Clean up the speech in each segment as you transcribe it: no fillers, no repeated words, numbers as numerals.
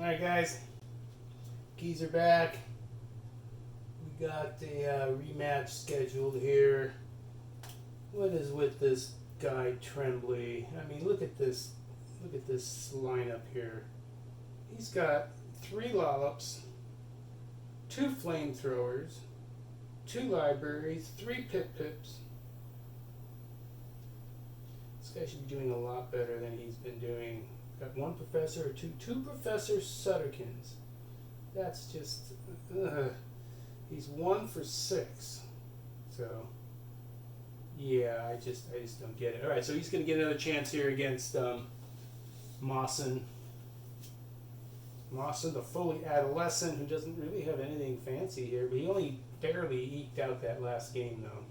Alright guys, Geezer back. We got a rematch scheduled here. What is with this guy Trembly? I mean, look at this lineup here. He's got 3 lollips, 2 flamethrowers, 2 libraries, 3 pip-pips. This guy should be doing a lot better than he's been doing. Got 1 professor or 2 Professor Sutterkins. That's just, he's 1 for 6. So, yeah, I just don't get it. All right, so he's going to get another chance here against Mawson. Mawson, the fully adolescent, who doesn't really have anything fancy here, but he only barely eked out that last game, though.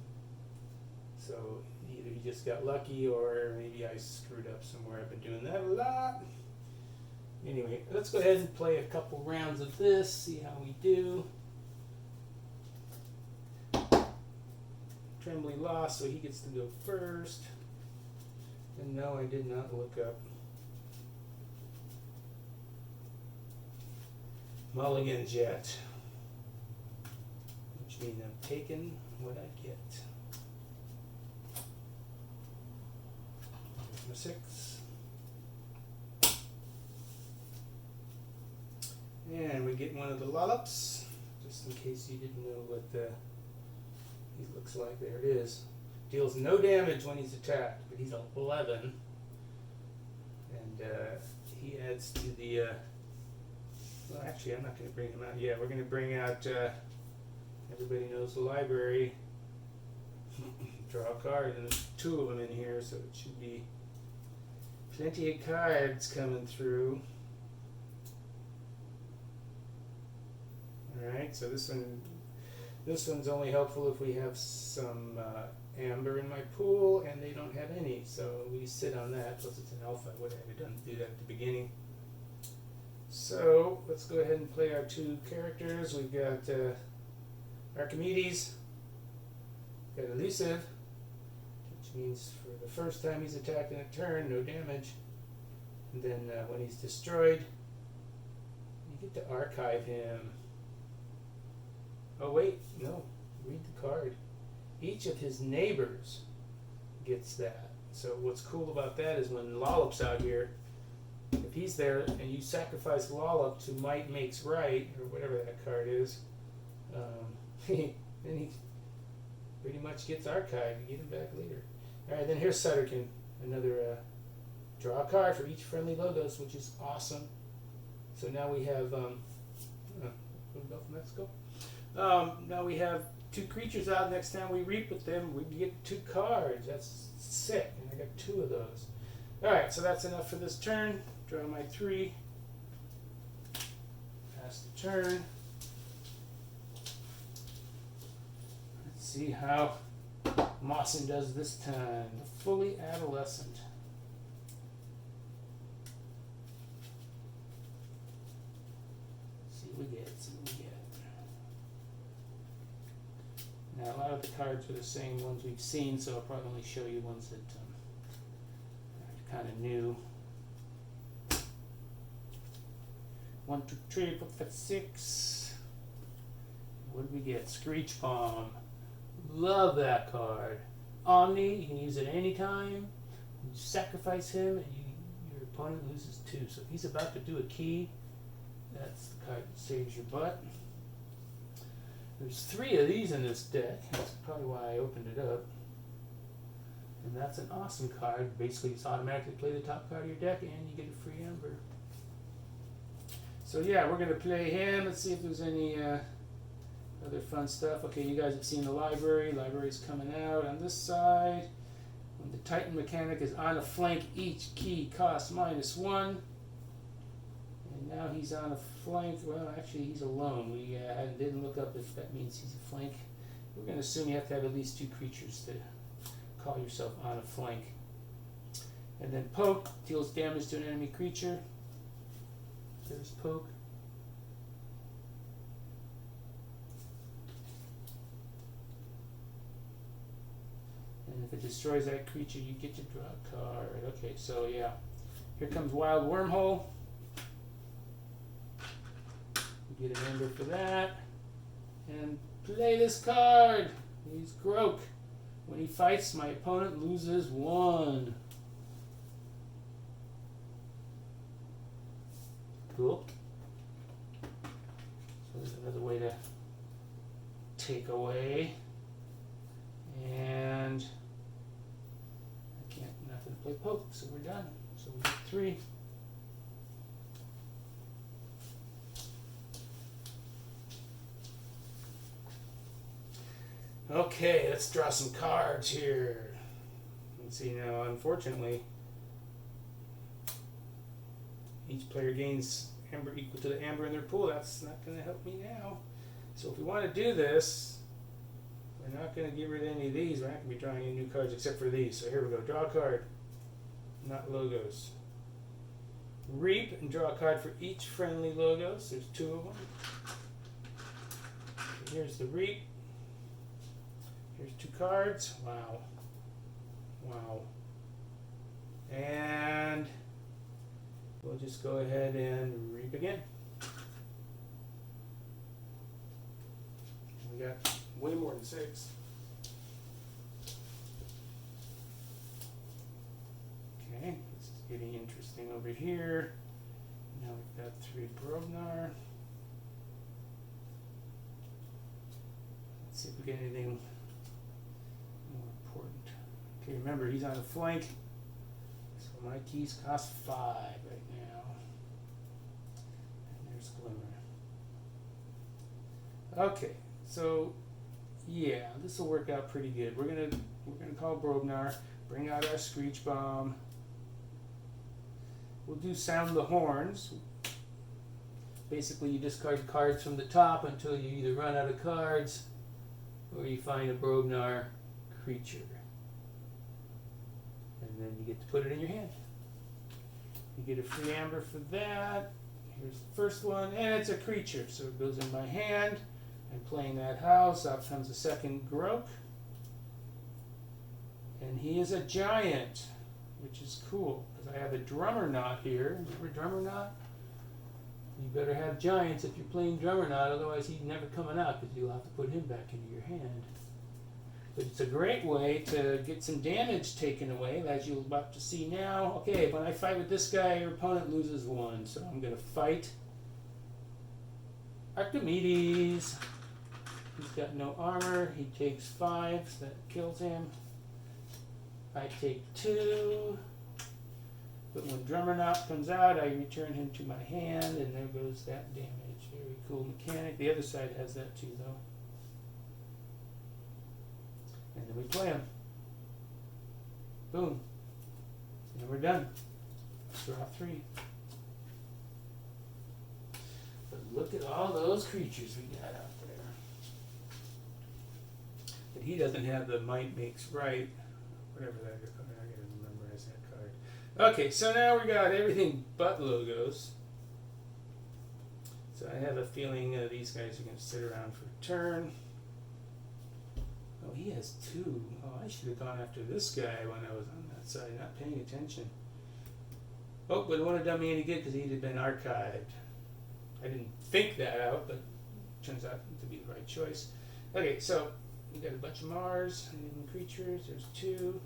So either he just got lucky, or maybe I screwed up somewhere. I've been doing that a lot. Anyway, let's go ahead and play a couple rounds of this, see how we do. Trembly lost, so he gets to go first. And no, I did not look up mulligans yet, which means I'm taking what I get. There's my 6. And we get one of the lollips, just in case you didn't know what he looks like. There it is. Deals no damage when he's attacked, but he's 11. And he adds to the... well, actually, I'm not going to bring him out yet. We're going to bring out... everybody knows the library. Draw a card, and there's 2 of them in here, so it should be plenty of cards coming through. Alright, so this one's only helpful if we have some amber in my pool, and they don't have any, so we sit on that. Plus it's an alpha. I would have done do that at the beginning. So let's go ahead and play our 2 characters. We've got Archimedes, got elusive, which means for the first time he's attacked in a turn, no damage. And then when he's destroyed, you get to archive him. Oh wait, no, read the card. Each of his neighbors gets that. So what's cool about that is when Lollop's out here, if he's there and you sacrifice Lollop to Might Makes Right, or whatever that card is, then he pretty much gets archived. You get him back later. Alright, then here's Sutterkin. Another draw a card for each friendly logos, which is awesome. So now we have Gulf of Mexico. Now we have 2 creatures out. Next time we reap with them, we get 2 cards. That's sick, and I got 2 of those. Alright, so that's enough for this turn. Draw my 3. Pass the turn. Let's see how Mawson does this time. The fully adolescent. See what we get. Now, a lot of the cards are the same ones we've seen, so I'll probably only show you ones that are kind of new. 1, 2, 3, 4, 5, 6. What did we get? Screech Bomb. Love that card. Omni, you can use it anytime. You sacrifice him, and your opponent loses 2. So if he's about to do a key, that's the card that saves your butt. There's 3 of these in this deck. That's probably why I opened it up. And that's an awesome card. Basically, it's automatically play the top card of your deck, and you get a free ember. So yeah, we're going to play him. Let's see if there's any other fun stuff. Okay, you guys have seen the library. Library's coming out on this side. When the Titan mechanic is on a flank, each key costs -1. And now he's on a flank. Well, actually, he's alone. We didn't look up if that means he's a flank. We're going to assume you have to have at least 2 creatures to call yourself on a flank. And then Poke deals damage to an enemy creature. There's Poke. And if it destroys that creature, you get to draw a card. Okay, so yeah. Here comes Wild Wormhole. Get an amber for that. And play this card. He's Groke. When he fights, my opponent loses 1. Cool. So there's another way to take away. And I can't, nothing to play poke, so we're done. So we get 3. Okay, let's draw some cards here. Let's see now, unfortunately, each player gains amber equal to the amber in their pool. That's not going to help me now. So if we want to do this, we're not going to get rid of any of these. We're not going to be drawing any new cards except for these. So here we go. Draw a card. Not logos. Reap and draw a card for each friendly logos. There's 2 of them. Okay, here's the reap. Here's 2 cards. Wow. Wow. And we'll just go ahead and reap again. We got way more than 6. Okay, this is getting interesting over here. Now we've got 3 Brobnar. Let's see if we get anything more important. Okay, remember he's on the flank, so my keys cost 5 right now. And there's Glimmer. Okay, so yeah, this will work out pretty good. We're gonna call Brobnar, bring out our Screech Bomb. We'll do Sound the Horns. Basically, you discard cards from the top until you either run out of cards or you find a Brobnar creature. And then you get to put it in your hand. You get a free amber for that. Here's the first one, and it's a creature, so it goes in my hand. I'm playing that house. Out comes a second Groke. And he is a giant, which is cool, because I have a Drummer Knot here. Remember Drummer Knot? You better have giants if you're playing Drummer Knot, otherwise he's never coming out, because you'll have to put him back into your hand. But it's a great way to get some damage taken away, as you're about to see now. Okay, when I fight with this guy, your opponent loses 1, so I'm going to fight Archimedes. He's got no armor. He takes 5, so that kills him. I take 2. But when Drummer Knot comes out, I return him to my hand, and there goes that damage. Very cool mechanic. The other side has that too, though. And then we play him. Boom. And we're done. Draw 3. But look at all those creatures we got out there. But he doesn't have the Might Makes Right. Whatever that is. I gotta memorize that card. Okay, so now we got everything but logos. So I have a feeling these guys are going to sit around for a turn. Oh, he has 2. Oh, I should have gone after this guy when I was on that side, not paying attention. Oh, but it wouldn't have done me any good because he'd have been archived. I didn't think that out, but it turns out to be the right choice. Okay, so we got a bunch of Mars and creatures. There's 2.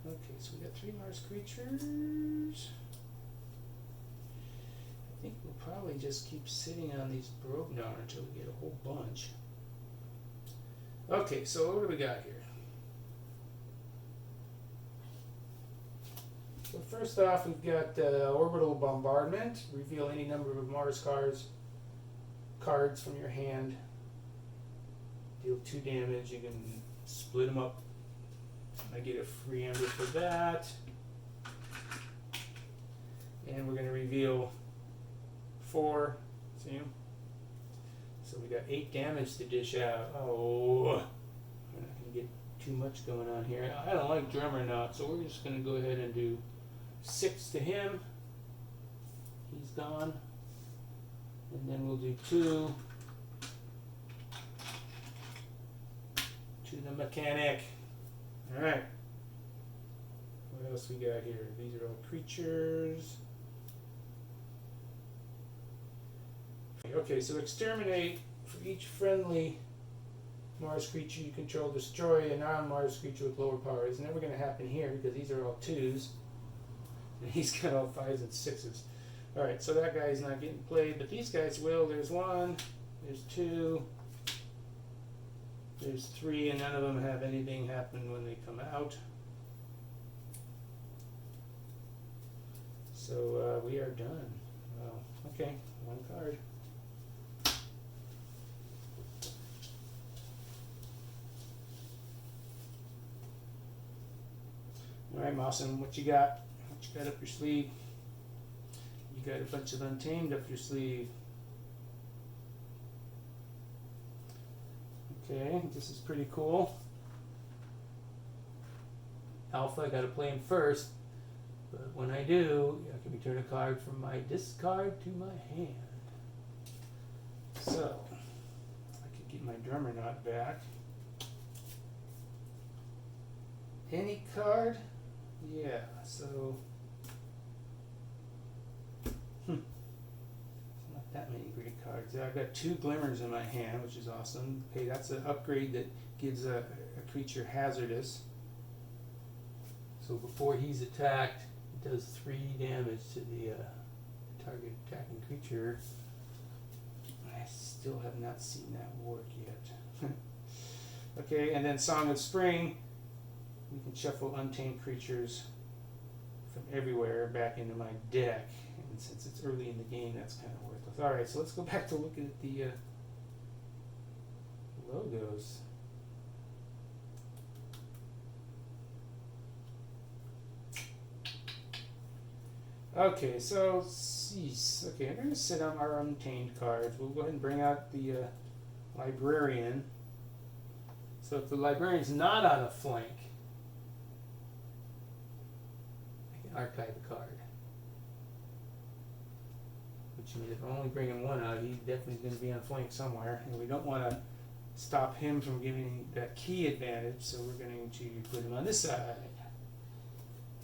Okay, so we got 3 Mars creatures. I think we'll probably just keep sitting on these Brobnar until we get a whole bunch. Okay, so what do we got here? So first off, we've got Orbital Bombardment. Reveal any number of Mars cards from your hand. Deal 2 damage. You can split them up. I get a free amber for that. And we're going to reveal 4. See them? So we got 8 damage to dish out. Oh, we're not going to get too much going on here. I don't like Drummer Knot, so we're just going to go ahead and do 6 to him. He's gone. And then we'll do 2 to the mechanic. Alright. What else we got here? These are all creatures. Okay, so exterminate for each friendly Mars creature you control. Destroy a non-Mars creature with lower power. It's never going to happen here because these are all 2s. And he's got all 5s and 6s. Alright, so that guy's not getting played, but these guys will. There's 1, there's 2, there's 3, and none of them have anything happen when they come out. So we are done. Wow. Okay, 1 card. Alright, Mawson, what you got? What you got up your sleeve? You got a bunch of Untamed up your sleeve. Okay, this is pretty cool. Alpha, I gotta play him first. But when I do, I can return a card from my discard to my hand. So, I can get my drummer knot back. Any card? Yeah, so not that many great cards. I've got 2 glimmers in my hand, which is awesome. Okay, that's an upgrade that gives a creature hazardous. So before he's attacked, it does 3 damage to the target attacking creature. I still have not seen that work yet. Okay, and then Song of Spring. We can shuffle untamed creatures from everywhere back into my deck. And since it's early in the game, that's kind of worthless. Alright, so let's go back to looking at the logos. Okay, so, okay, I'm going to sit on our untamed cards. We'll go ahead and bring out the librarian. So if the librarian's not on a flank, I can archive the card. Which means if I'm only bringing 1 out, he definitely is going to be on flank somewhere. And we don't want to stop him from giving that key advantage, so we're going to put him on this side.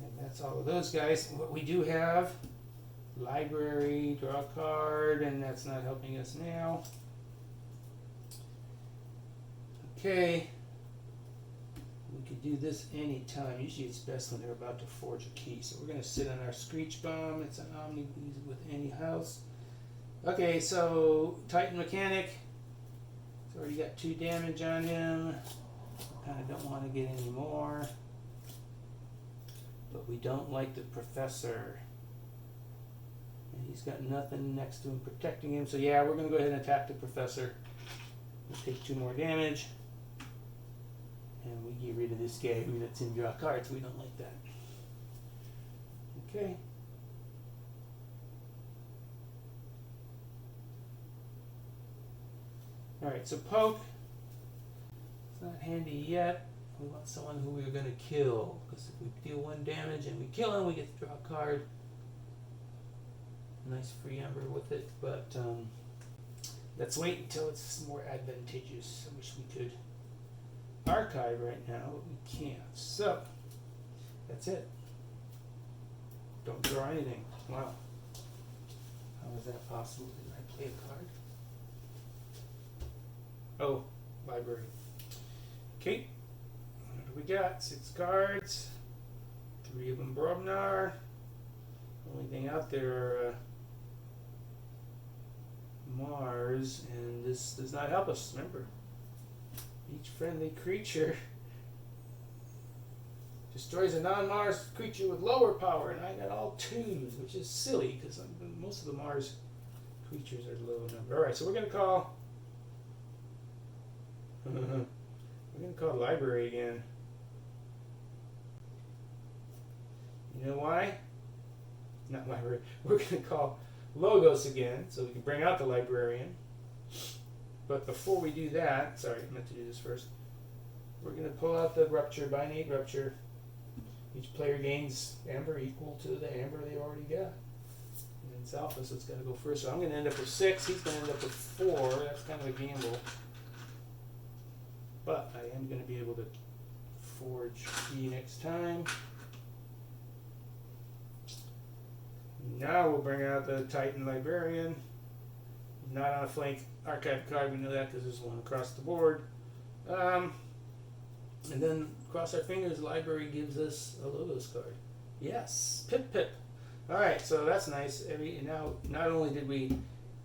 And that's all of those guys. What we do have, library, draw a card, and that's not helping us now. Okay. We could do this anytime. Usually it's best when they're about to forge a key. So we're going to sit on our Screech Bomb. It's an Omni with any house. Okay, so Titan Mechanic. It's already got 2 damage on him. Kind of don't want to get any more. But we don't like the Professor. And he's got nothing next to him protecting him. So yeah, we're going to go ahead and attack the Professor. We'll take 2 more damage. And we get rid of this guy who lets him draw cards. We don't like that. Okay. Alright, so poke. It's not handy yet. We want someone who we're going to kill. Because if we deal 1 damage and we kill him, we get to draw a card. Nice free ember with it. But let's wait until it's more advantageous. I wish we could archive right now, but we can't. So, that's it. Don't draw anything. Wow. How is that possible? Did I play a card? Oh, library. Okay. What do we got? 6 cards. 3 of them Brobnar. Only thing out there are Mars, and this does not help us, remember. Each friendly creature destroys a non-Mars creature with lower power, and I got all 2s, which is silly, because most of the Mars creatures are low number. Alright, so we're going to call... we're going to call library again. You know why? Not library. We're going to call logos again, so we can bring out the librarian. But before we do that, sorry, I meant to do this first. We're going to pull out the Rupture, Binate Rupture. Each player gains amber equal to the amber they already got. And it's alpha, so it's got to go first. So I'm going to end up with 6. He's going to end up with 4. That's kind of a gamble. But I am going to be able to forge key next time. Now we'll bring out the Titan Librarian. not on a flank archive card. We know that because there's one across the board. And then cross our fingers, library gives us a logos card. Yes, pip pip. All right, so that's nice. Now, not only did we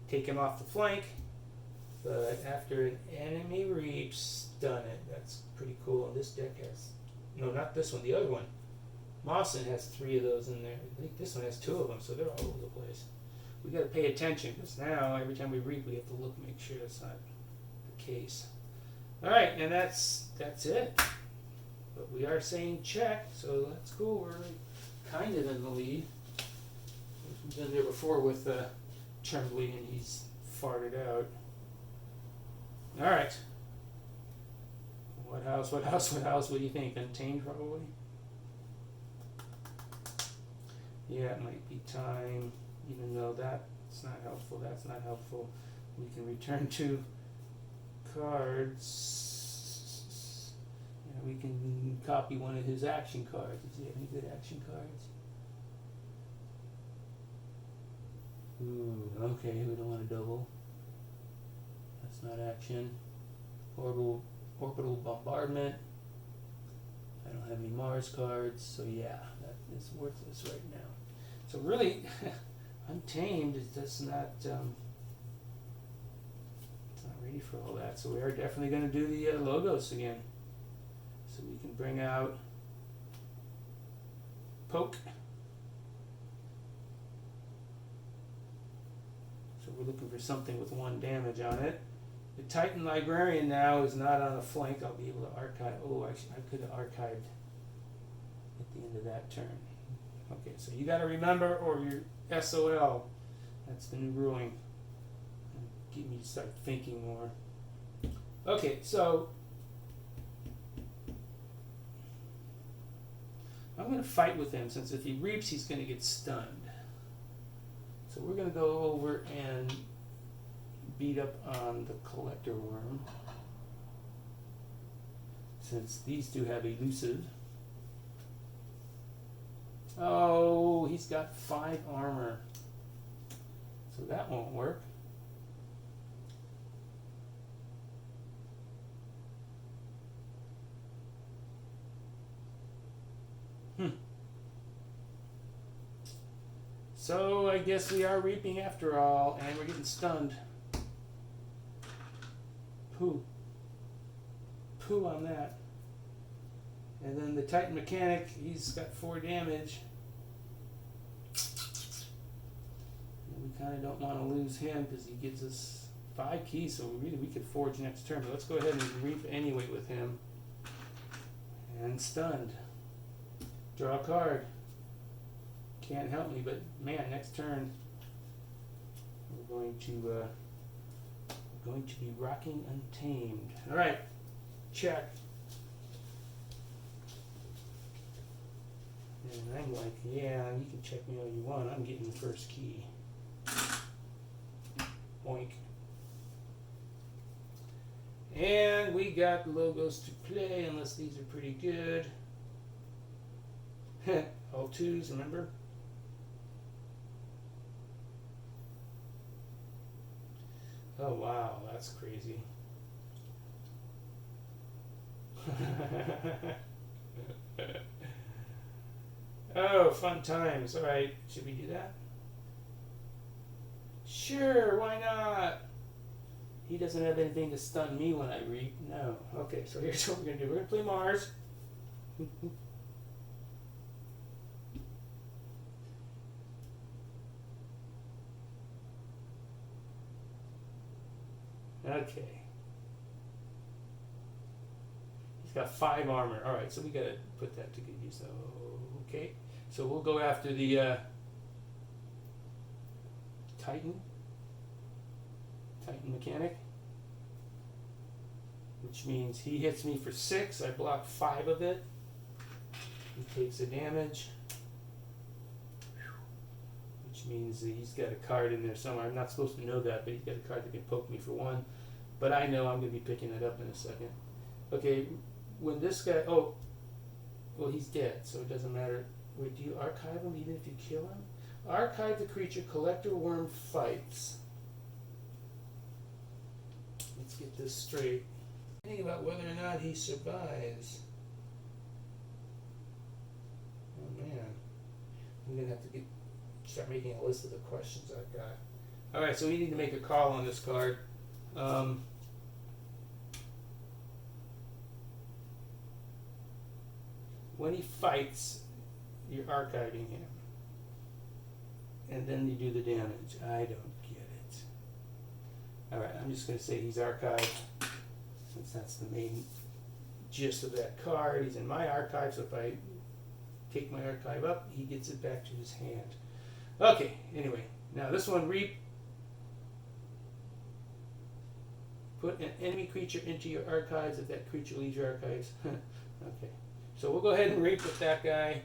take him off the flank, but after an enemy reaps, stun it. That's pretty cool. And this deck has, no, not this one, the other one. Mawson has 3 of those in there. I think this one has 2 of them, so they're all over the place. We got to pay attention because now every time we reap, we have to look and make sure that's not the case. All right, and that's it. But we are saying check, so that's cool. We're kind of in the lead. We've been there before with Trembly, and he's farted out. All right. What house? What house? What house? What do you think? Untamed, probably. Yeah, it might be time. Even though that's not helpful. That's not helpful. We can return to cards. Yeah, we can copy one of his action cards. Does he have any good action cards? Ooh, okay, we don't want to double. That's not action. Orbital bombardment. I don't have any Mars cards, so yeah, that is worthless right now. So really, Untamed is just not, it's not ready for all that. So we are definitely going to do the logos again. So we can bring out Poke. So we're looking for something with 1 damage on it. The Titan Librarian now is not on a flank. I'll be able to archive. Oh, actually, I could have archived at the end of that turn. Okay, so you got to remember, or you're SOL. That's the new ruling. Get me to start thinking more. Okay, so I'm going to fight with him, since if he reaps, he's going to get stunned. So we're going to go over and beat up on the Collector Worm, since these 2 have elusive. Oh, he's got 5 armor, so that won't work. So I guess we are reaping after all, and we're getting stunned. Poo on that. And then the Titan Mechanic, he's got 4 damage. And we kind of don't want to lose him because he gives us 5 keys, so we could forge next turn. But let's go ahead and reap anyway with him. And stunned. Draw a card. Can't help me, but man, next turn we're going to be rocking Untamed. All right, check. And I'm like, yeah, you can check me all you want. I'm getting the first key. Boink. And we got logos to play, unless these are pretty good. All 2s, remember? Oh wow, that's crazy. Oh, fun times. Alright, should we do that? Sure, why not? He doesn't have anything to stun me when I reap. No. Okay, so here's what we're going to do. We're going to play Mars. Okay. He's got 5 armor. Alright, so we got to put that to good use. Okay. So we'll go after the Titan Mechanic, which means he hits me for 6. I block 5 of it. He takes the damage, which means that he's got a card in there somewhere. I'm not supposed to know that, but he's got a card that can poke me for 1. But I know I'm going to be picking it up in a second. Okay, when this guy... Oh, well, he's dead, so it doesn't matter. Wait, do you archive him even if you kill him? Archive the creature Collector Worm fights. let's get this straight. Think about whether or not he survives. Oh man, I'm gonna have to start making a list of the questions I've got. All right, so we need to make a call on this card. When he fights, you're archiving him, and then you do the damage. I don't get it. All right, I'm just gonna say he's archived, since that's the main gist of that card. He's in my archive, so if I take my archive up, he gets it back to his hand. Okay, anyway, now this one, Reap. Put an enemy creature into your archives if that creature leaves your archives. Okay, so we'll go ahead and Reap with that guy,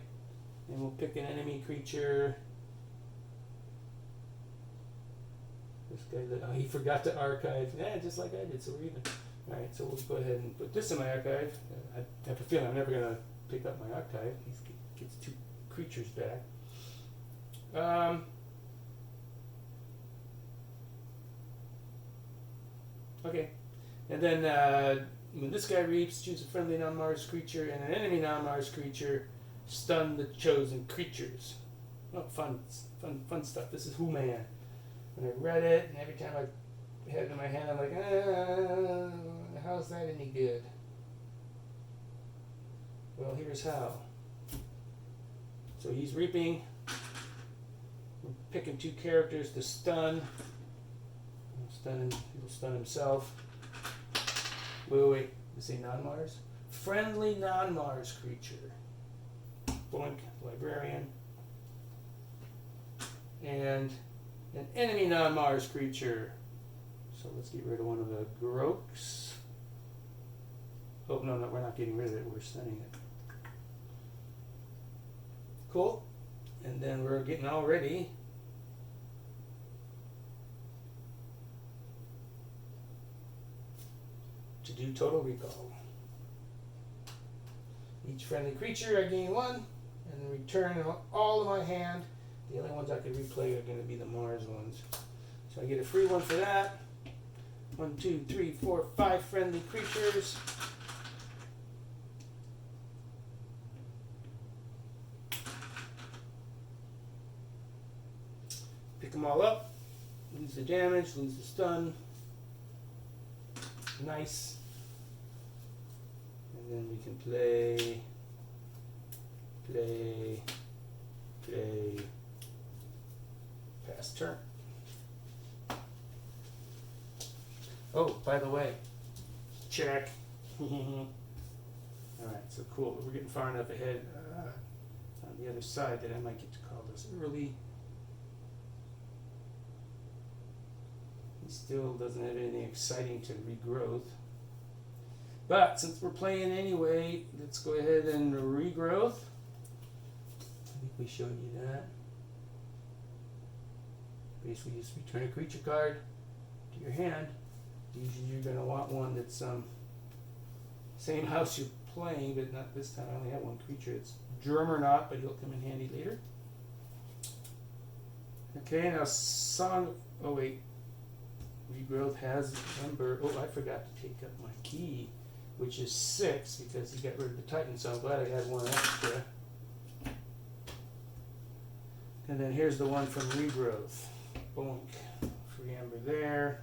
and we'll pick an enemy creature. This guy, he forgot to archive. Yeah, just like I did, so we're even. Alright, so we'll go ahead and put this in my archive. I have a feeling I'm never going to pick up my archive. He gets 2 creatures back. Okay, and then when this guy reaps, choose a friendly non-Mars creature and an enemy non-Mars creature. Stun the chosen creatures. Oh, fun stuff. This is Who Man. When I read it, and every time I had it in my hand, I'm like, how's that any good? Well, here's how. So he's reaping. We're picking 2 characters to stun. He'll stun himself. Wait. This ain't non-Mars? Friendly non-Mars creature. Boink, Librarian. And an enemy non-Mars creature. So let's get rid of one of the Groaks. Oh, no, we're not getting rid of it. We're stunning it. Cool. And then we're getting all ready to do Total Recall. Each friendly creature I gain 1, and then return all of my hand. The only ones I can replay are going to be the Mars ones. So I get a free one for that. 1, 2, 3, 4, 5 friendly creatures. Pick them all up. Lose the damage, lose the stun. Nice. And then we can play. Pass turn. Oh, by the way, check. Alright, so cool. We're getting far enough ahead on the other side that I might get to call this early. He still doesn't have anything exciting to regrowth. But since we're playing anyway, let's go ahead and regrowth. I think we showed you that. Basically, just return a creature card to your hand. Usually you're going to want one that's same house you're playing, but not this time. I only have 1 creature. It's Drummer, but he'll come in handy later. Okay, now Song... Oh, wait. Regrowth has number... Oh, I forgot to take up my key, which is 6, because he got rid of the Titan, so I'm glad I had 1 extra. And then here's the one from Regrowth. Bonk. Free Amber there.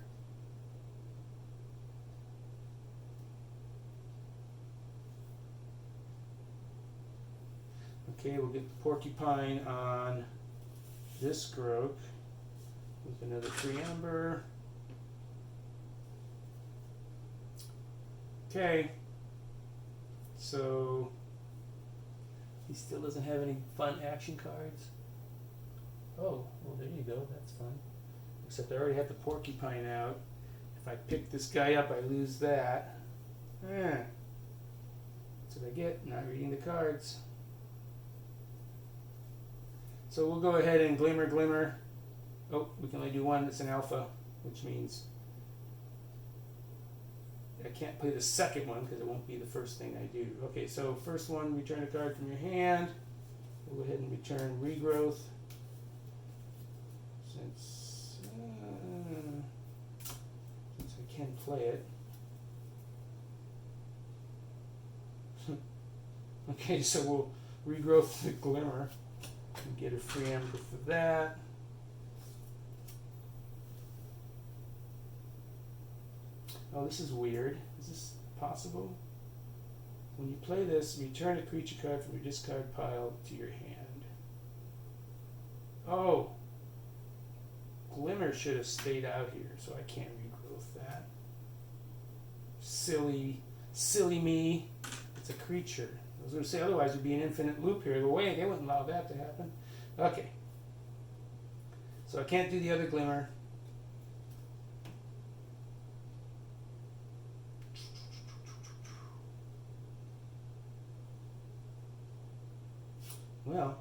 Okay, we'll get the Porcupine on this Groak with another free Amber. Okay, so he still doesn't have any fun action cards. Oh, well there you go, that's fun. Except I already have the Porcupine out. If I pick this guy up, I lose that. That's what I get, not reading the cards. So we'll go ahead and Glimmer. Oh, we can only do 1, it's an alpha, which means I can't play the second one because it won't be the first thing I do. Okay, so first one, return a card from your hand. We'll go ahead and return Regrowth. Since I can play it. Okay, so we'll regrowth the Glimmer and get a free Ember for that. Oh, this is weird. Is this possible? When you play this, return a creature card from your discard pile to your hand. Oh! Glimmer should have stayed out here, so I can't regrowth that. Silly me. It's a creature. I was going to say otherwise it'd be an infinite loop here. The way they wouldn't allow that to happen. Okay. So I can't do the other Glimmer. Well,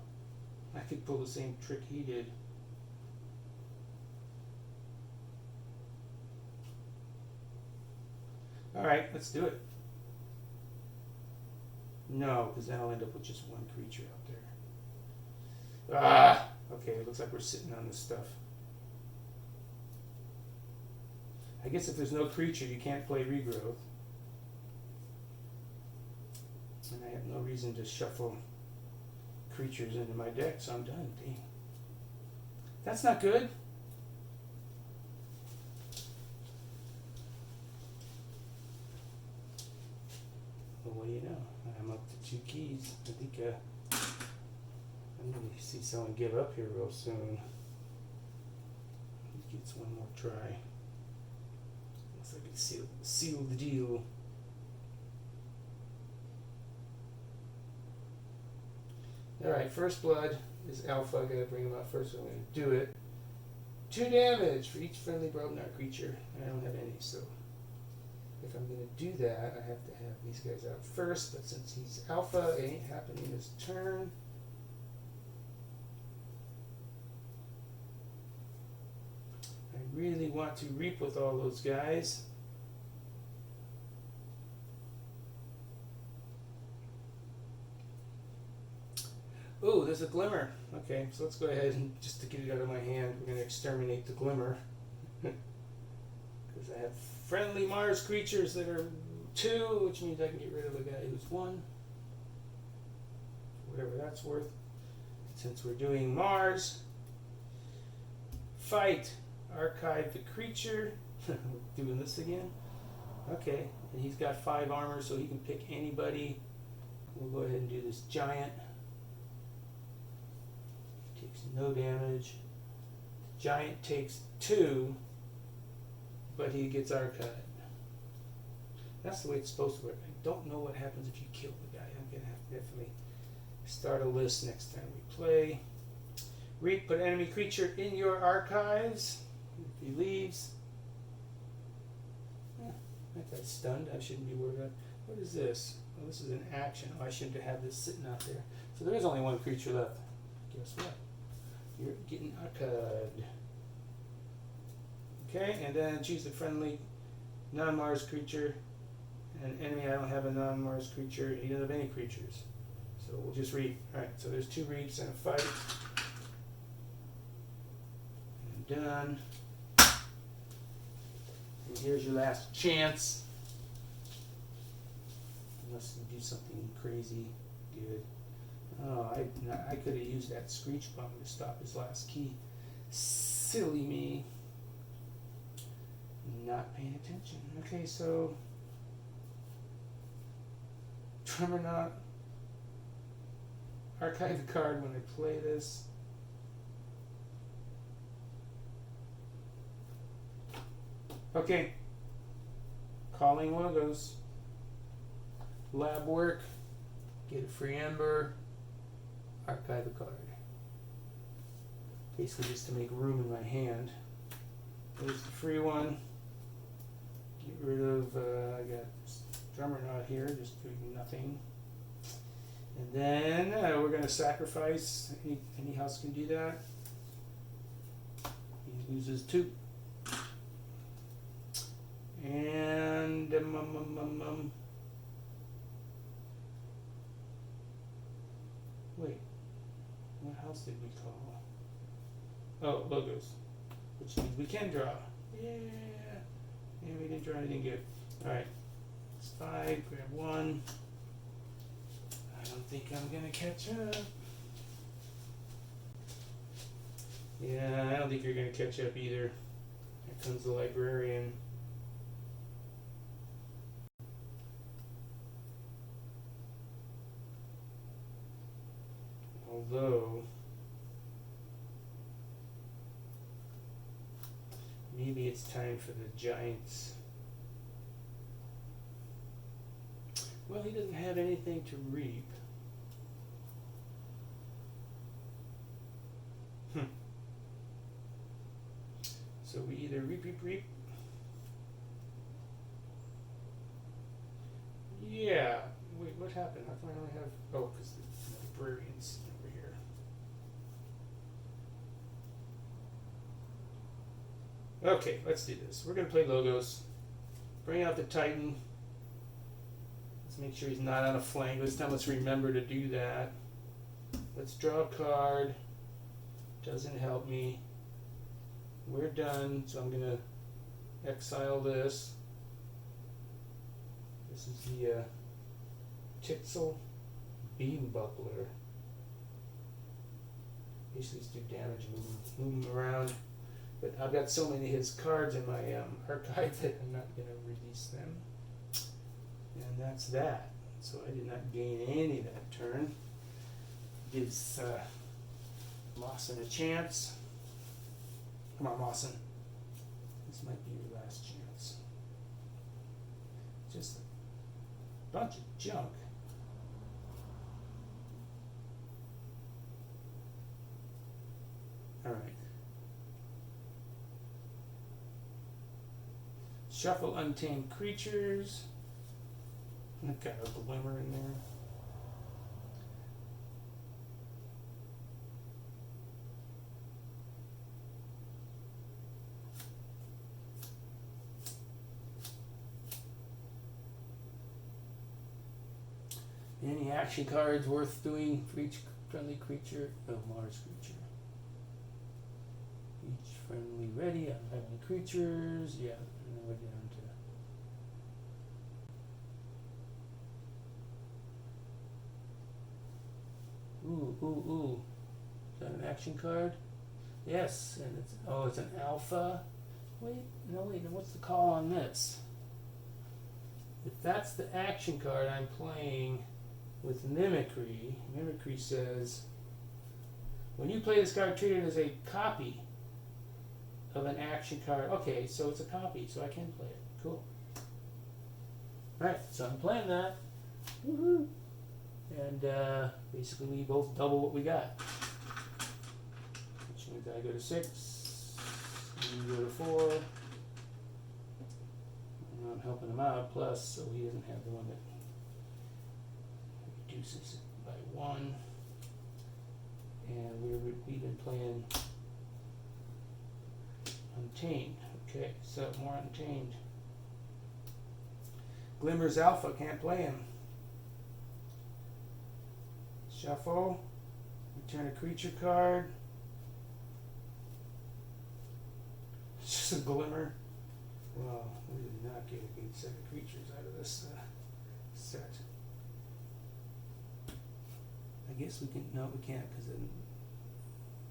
I could pull the same trick he did. Alright, let's do it. No, because then I'll end up with just one creature out there. Ah! Okay, it looks like we're sitting on this stuff. I guess if there's no creature, you can't play regrowth. And I have no reason to shuffle creatures into my deck, so I'm done. Dang. That's not good. Well, what do you know? I'm up to 2 keys. I think I'm going to see someone give up here real soon. He gets one more try. Looks like it's sealed the deal. Alright, first blood is alpha. I gotta bring him out first, so I'm gonna do it. 2 damage for each friendly Brobnar creature. I don't have any, so if I'm gonna do that, I have to have these guys out first, but since he's alpha, it ain't happening this turn. I really want to reap with all those guys. Oh, there's a Glimmer. Okay, so let's go ahead and just to get it out of my hand, we're going to exterminate the Glimmer. Because I have friendly Mars creatures that are 2, which means I can get rid of a guy who's 1. Whatever that's worth. Since we're doing Mars, fight, archive the creature. We're doing this again. Okay, and he's got 5 armor, so he can pick anybody. We'll go ahead and do this giant. Takes no damage. The giant takes 2, but he gets archived. That's the way it's supposed to work. I don't know what happens if you kill the guy. I'm going to have to definitely start a list next time we play. Reap, put enemy creature in your archives. If he leaves. That guy's stunned. I shouldn't be worried about. What is this? Oh, this is an action. Oh, I shouldn't have this sitting out there. So there is only 1 creature left. Guess what? You're getting archived. Okay, and then choose the friendly non-Mars creature. And enemy, I don't have a non-Mars creature. He doesn't have any creatures. So we'll just reap. Alright, so there's 2 reaps and a fight. And done. And here's your last chance. Unless you do something crazy good. Oh, I could have used that screech bomb to stop his last key. Silly me. Not paying attention. Okay, so Tremor not. Archive the card when I play this. Okay. Calling logos. Lab work. Get a free ember. Archive a card. Basically just to make room in my hand. There's the free one. Get rid of, I got this drummer knot here, just doing nothing. And then we're going to sacrifice. Any house can do that. He loses 2. And wait, what house did we call? Oh, logos, which means we can draw. Yeah, And we didn't draw anything good. Alright. It's 5, grab 1. I don't think I'm gonna catch up. Yeah, I don't think you're gonna catch up either. Here comes the librarian. Although maybe it's time for the Giants. Well, he doesn't have anything to reap. So we either reap. Yeah. Wait, what happened? How come I only have... Oh, because the librarian's over here. Okay, let's do this. We're going to play Logos. Bring out the Titan. Let's make sure he's not on a flank. This time let's remember to do that. Let's draw a card. Doesn't help me. We're done, so I'm going to exile this. This is the Tixel Beam Buckler. Basically just do damage, move him around. But I've got so many of his cards in my archive that I'm not going to release them. And that's that. So I did not gain any that turn. Gives Mawson a chance. Come on, Mawson. This might be your last chance. Just a bunch of junk. All right. Shuffle Untamed Creatures. I've got a Glimmer in there. Any action cards worth doing for each friendly creature? Oh, Mars creature. Each friendly ready on friendly creatures. Yeah, and then we're down to. Ooh. Is that an action card? Yes, and it's an alpha. Wait, what's the call on this? If that's the action card I'm playing with Mimicry, Mimicry says, when you play this card, treat it as a copy of an action card. Okay, so it's a copy, so I can play it. Cool. Alright, so I'm playing that. Woohoo! And basically we both double what we got. Which means I go to 6, you go to 4. And I'm helping him out, plus, so he doesn't have the one that reduces it by 1. And we've been playing Untamed. Okay, so more Untamed. Glimmer's Alpha, can't play him. Shuffle. Return a creature card. It's just a Glimmer. Well, we did not get a good set of creatures out of this set. I guess we can, no we can't, because then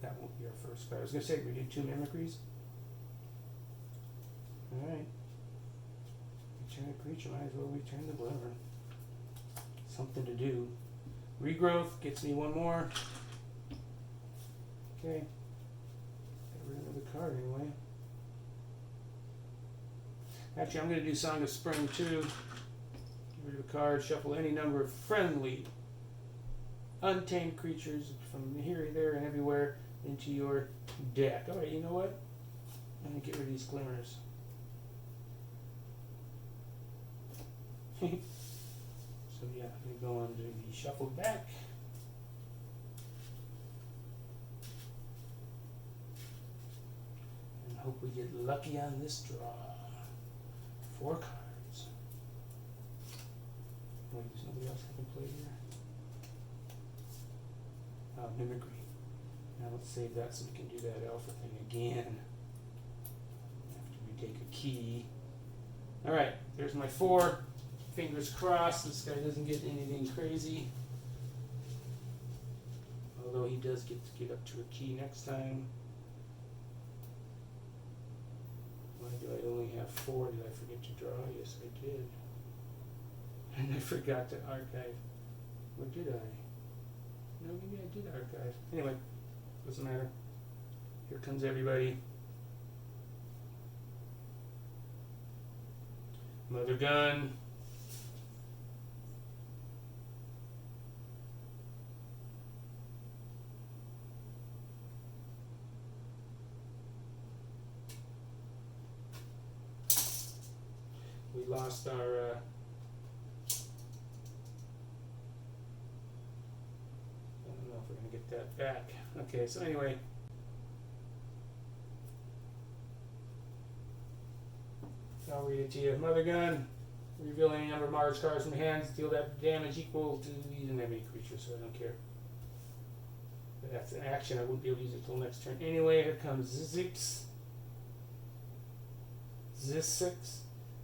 that won't be our first card. I was going to say, we do 2 Mimicries. Alright. Return a creature, might as well return the Glimmer. Something to do. Regrowth gets me 1 more. Okay. Got rid of the card anyway. Actually, I'm going to do Song of Spring too. Get rid of a card, shuffle any number of friendly, untamed creatures from here, there, and everywhere into your deck. Alright, you know what? I'm going to get rid of these Glimmers. So yeah, we go on to the shuffle back. And hope we get lucky on this draw. 4 cards. Wait, there's nobody else I can play here? Mimicry. Now let's save that so we can do that alpha thing again. After we take a key. Alright, there's my 4. Fingers crossed this guy doesn't get anything crazy. Although he does get to get up to a key next time. Why do I only have 4? Did I forget to draw? Yes, I did. And I forgot to archive. Or did I? No, maybe I did archive. Anyway, doesn't matter. Here comes everybody. Mother gun. We lost our I don't know if we're going to get that back. Okay, so anyway. I'll read it to you. Mother gun. Reveal any number of Mars cards from hands. Deal that damage equal to... You didn't have any creatures, so I don't care. But that's an action. I wouldn't be able to use it until next turn. Anyway, here comes Zix. Zis6.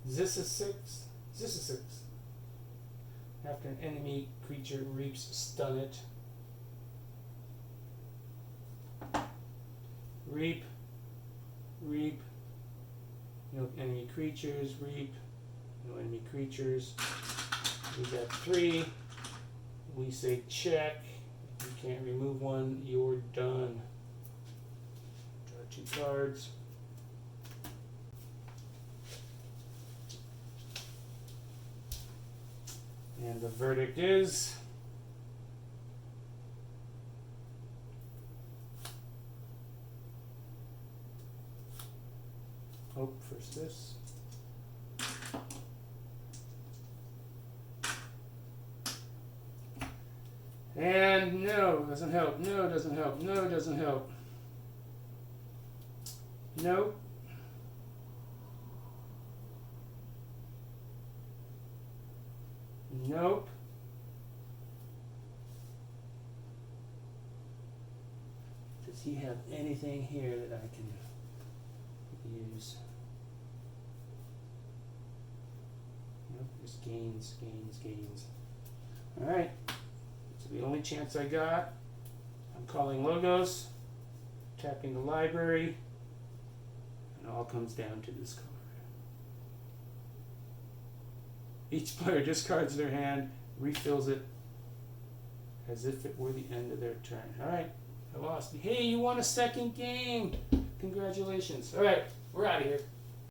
This is 6. This is 6. After an enemy creature reaps, stun it. Reap. Reap. No enemy creatures. Reap. No enemy creatures. We got 3. We say check. If you can't remove one, you're done. Draw 2 cards. And the verdict is first this. And no, doesn't help. No, doesn't help. No, doesn't help. Nope. Nope. Does he have anything here that I can use? Nope, just gains, gains, gains. Alright, so the only chance I got, I'm calling Logos, tapping the library, and it all comes down to this card. Each player discards their hand, refills it as if it were the end of their turn. Alright, I lost. Hey, you won a second game! Congratulations. Alright, we're out of here.